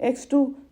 X2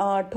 8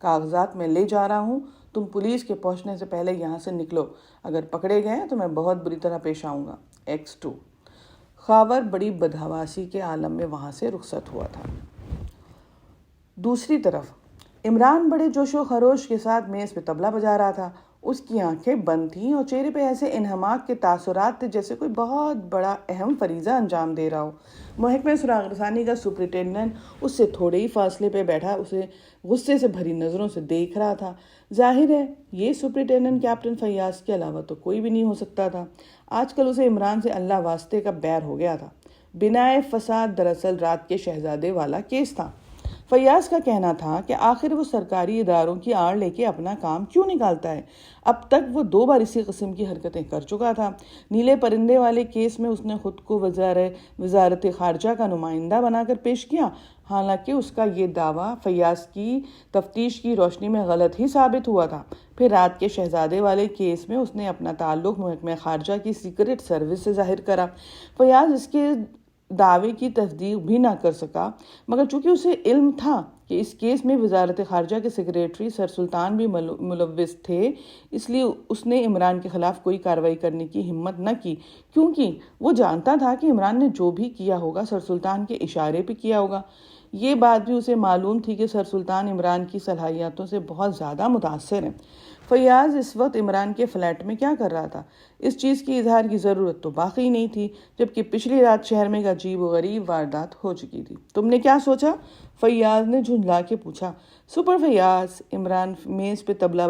کاغذات میں لے جا رہا ہوں، تم پولیس کے پہنچنے سے پہلے یہاں سے نکلو، اگر پکڑے گئے تو میں بہت بری طرح پیش آؤں گا۔ X2۔ خاور بڑی بدحواسی کے عالم میں وہاں سے رخصت ہوا تھا۔ دوسری طرف عمران بڑے جوش و خروش کے ساتھ میز پہ طبلہ بجا رہا تھا۔ اس کی آنکھیں بند تھیں اور چہرے پہ ایسے انہماک کے تاثرات تھے جیسے کوئی بہت بڑا اہم فریضہ انجام دے رہا ہو۔ محکمہ سراغ رسانی کا سپرنٹینڈنٹ اس سے تھوڑے ہی فاصلے پہ بیٹھا اسے غصے سے بھری نظروں سے دیکھ رہا تھا۔ ظاہر ہے یہ سپرنٹینڈنٹ کیپٹن فیاض کے علاوہ تو کوئی بھی نہیں ہو سکتا تھا۔ آج کل اسے عمران سے اللہ واسطے کا بیر ہو گیا تھا۔ بنائے فساد دراصل رات کے شہزادے والا کیس تھا۔ فیاض کا کہنا تھا کہ آخر وہ سرکاری اداروں کی آڑ لے کے اپنا کام کیوں نکالتا ہے؟ اب تک وہ 2 بار اسی قسم کی حرکتیں کر چکا تھا۔ نیلے پرندے والے کیس میں اس نے خود کو وزارت خارجہ کا نمائندہ بنا کر پیش کیا، حالانکہ اس کا یہ دعویٰ فیاض کی تفتیش کی روشنی میں غلط ہی ثابت ہوا تھا۔ پھر رات کے شہزادے والے کیس میں اس نے اپنا تعلق محکمہ خارجہ کی سیکرٹ سروس سے ظاہر کرا۔ فیاض اس کے دعوے کی تصدیق بھی نہ کر سکا، مگر چونکہ اسے علم تھا کہ اس کیس میں وزارت خارجہ کے سیکریٹری سر سلطان بھی ملوث تھے، اس لیے اس نے عمران کے خلاف کوئی کارروائی کرنے کی ہمت نہ کی، کیونکہ وہ جانتا تھا کہ عمران نے جو بھی کیا ہوگا سر سلطان کے اشارے پہ کیا ہوگا۔ یہ بات بھی اسے معلوم تھی کہ سر سلطان عمران کی صلاحیتوں سے بہت زیادہ متاثر ہیں۔ فیاض اس وقت عمران کے فلیٹ میں کیا کر رہا تھا؟ اس چیز کی اظہار کی ضرورت تو باقی نہیں تھی، جبکہ پچھلی رات شہر میں ایک عجیب و غریب واردات ہو چکی تھی۔ تم نے کیا سوچا؟ فیاض نے جھنجلا کے پوچھا۔ سپر فیاض، عمران میز پہ طبلہ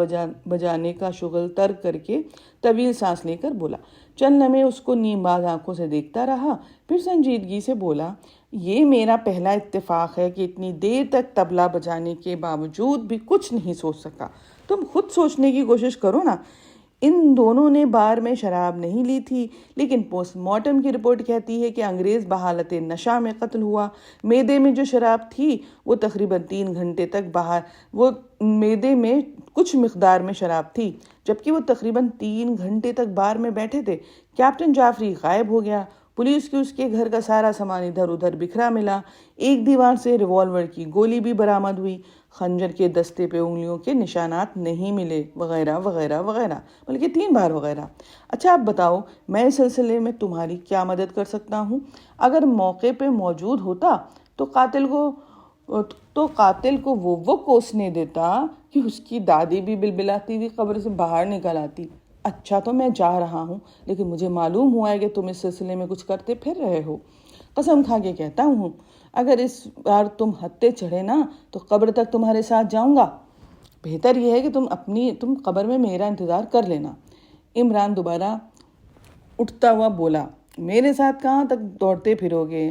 بجانے کا شغل ترک کر کے طویل سانس لے کر بولا۔ چند لمحے اس کو نیم باز آنکھوں سے دیکھتا رہا، پھر سنجیدگی سے بولا، یہ میرا پہلا اتفاق ہے کہ اتنی دیر تک طبلہ بجانے کے باوجود بھی کچھ نہیں سوچ سکا۔ تم خود سوچنے کی کوشش کرو نا۔ ان دونوں نے بار میں شراب نہیں لی تھی، لیکن پوسٹ مارٹم کی رپورٹ کہتی ہے کہ انگریز بحالت نشہ میں قتل ہوا۔ معدے میں جو شراب تھی وہ تقریباً 3 گھنٹے تک معدے میں کچھ مقدار میں شراب تھی، جبکہ وہ تقریباً 3 گھنٹے تک بار میں بیٹھے تھے۔ کیپٹن جعفری غائب ہو گیا۔ پولیس کی اس کے گھر کا سارا سامان ادھر ادھر بکھرا ملا۔ ایک دیوار سے ریوالور کی گولی بھی برآمد ہوئی۔ خنجر کے دستے پہ انگلیوں کے نشانات نہیں ملے، وغیرہ وغیرہ وغیرہ، بلکہ 3 بار وغیرہ۔ اچھا اب بتاؤ، میں اس سلسلے میں تمہاری کیا مدد کر سکتا ہوں؟ اگر موقع پہ موجود ہوتا تو قاتل کو وہ کوسنے دیتا کہ اس کی دادی بھی بلبلاتی ہوئی قبر سے باہر نکل آتی۔ اچھا تو میں جا رہا ہوں، لیکن مجھے معلوم ہوا ہے کہ تم اس سلسلے میں کچھ کرتے پھر رہے ہو۔ قسم کھا کے کہتا ہوں، اگر اس بار تم ہتے چڑھے نا تو قبر تک تمہارے ساتھ جاؤں گا۔ بہتر یہ ہے کہ تم قبر میں میرا انتظار کر لینا۔ عمران دوبارہ اٹھتا ہوا بولا، میرے ساتھ کہاں تک دوڑتے پھرو گے؟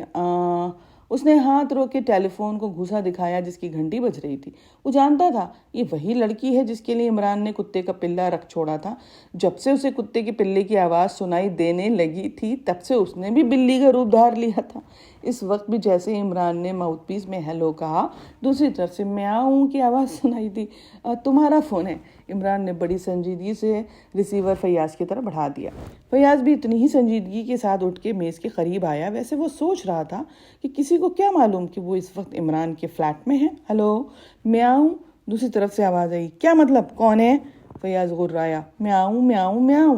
اس نے ہاتھ روک کے ٹیلی فون کو گھوسا دکھایا جس کی گھنٹی بج رہی تھی۔ وہ جانتا تھا یہ وہی لڑکی ہے جس کے لیے عمران نے کتے کا پلہ رکھ چھوڑا تھا۔ جب سے اسے کتے کے پلے کی آواز سنائی دینے لگی تھی تب سے اس نے بھی بلی کا روپ دھار لیا تھا۔ اس وقت بھی جیسے عمران نے ماؤتھ پیس میں ہیلو کہا، دوسری طرف سے میاؤں کی آواز سنائی دی۔ تمہارا فون ہے۔ عمران نے بڑی سنجیدگی سے ریسیور فیاض کی طرف بڑھا دیا۔ فیاض بھی اتنی ہی سنجیدگی کے ساتھ اٹھ کے میز کے قریب آیا۔ ویسے وہ سوچ رہا تھا کہ کسی کو کیا معلوم کہ وہ اس وقت عمران کے فلیٹ میں ہے۔ ہلو، میاؤں، دوسری طرف سے آواز آئی۔ کیا مطلب، کون ہے؟ فیاض غرایا۔ میاؤں میاؤں میاؤں۔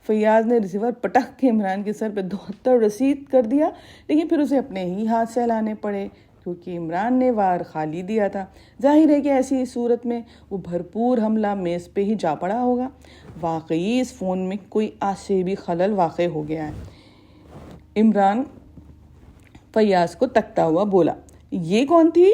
فیاض نے ریسیور پٹک کے عمران کے سر پہ 72 رسید کر دیا، لیکن پھر اسے اپنے ہی ہاتھ سے ہلانے پڑے کیونکہ عمران نے وار خالی دیا تھا۔ ظاہر ہے کہ ایسی صورت میں وہ بھرپور حملہ میز پہ ہی جا پڑا ہوگا۔ واقعی اس فون میں کوئی آسیبی خلل واقع ہو گیا ہے۔ عمران فیاض کو تکتا ہوا بولا، یہ کون تھی؟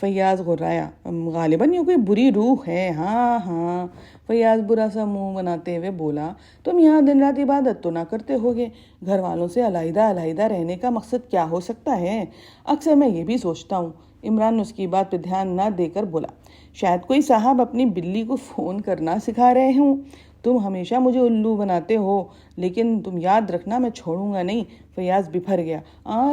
فیاض غرایا، غالباً یہ کوئی بری روح ہے۔ ہاں۔ فیاض برا سا منہ بناتے ہوئے بولا، تم یہاں دن رات عبادت تو نہ کرتے ہوگے؟ گھر والوں سے علیحدہ رہنے کا مقصد کیا ہو سکتا ہے؟ اکثر میں یہ بھی سوچتا ہوں۔ عمران نے اس کی بات پہ دھیان نہ دے کر بولا، شاید کوئی صاحب اپنی بلی کو فون کرنا سکھا رہے ہوں۔ تم ہمیشہ مجھے الو بناتے ہو، لیکن تم یاد رکھنا میں چھوڑوں گا نہیں۔ فیاض بپھر گیا۔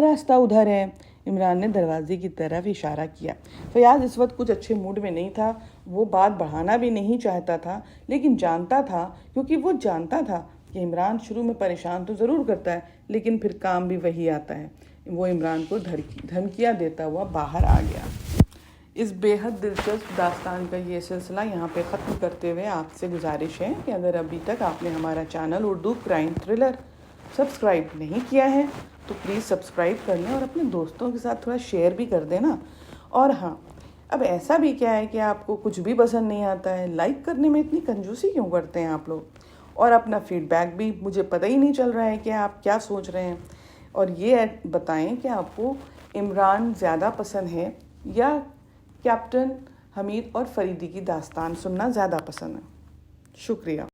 راستہ ادھر ہے۔ عمران نے دروازے کی طرف اشارہ کیا۔ فیاض اس وقت کچھ اچھے موڈ میں نہیں تھا۔ وہ بات بڑھانا بھی نہیں چاہتا تھا، لیکن جانتا تھا، کیونکہ وہ جانتا تھا کہ عمران شروع میں پریشان تو ضرور کرتا ہے، لیکن پھر کام بھی وہی آتا ہے۔ وہ عمران کو دھمکیاں دیتا ہوا باہر آ گیا۔ اس بے حد دلچسپ داستان کا یہ سلسلہ یہاں پہ ختم کرتے ہوئے آپ سے گزارش ہے کہ اگر ابھی تک آپ نے ہمارا channel Urdu crime thriller subscribe نہیں کیا ہے تو پلیز سبسکرائب کر لیں اور اپنے دوستوں کے ساتھ تھوڑا شیئر بھی کر دیں نا. اور ہاں، اب ایسا بھی کیا ہے کہ آپ کو کچھ بھی پسند نہیں آتا ہے، لائک کرنے میں اتنی کنجوسی کیوں کرتے ہیں آپ لوگ؟ اور اپنا فیڈ بیک بھی، مجھے پتہ ہی نہیں چل رہا ہے کہ آپ کیا سوچ رہے ہیں. اور یہ بتائیں کہ آپ کو عمران زیادہ پسند ہے یا کیپٹن حمید اور فریدی کی داستان سننا زیادہ پسند ہے. شکریہ.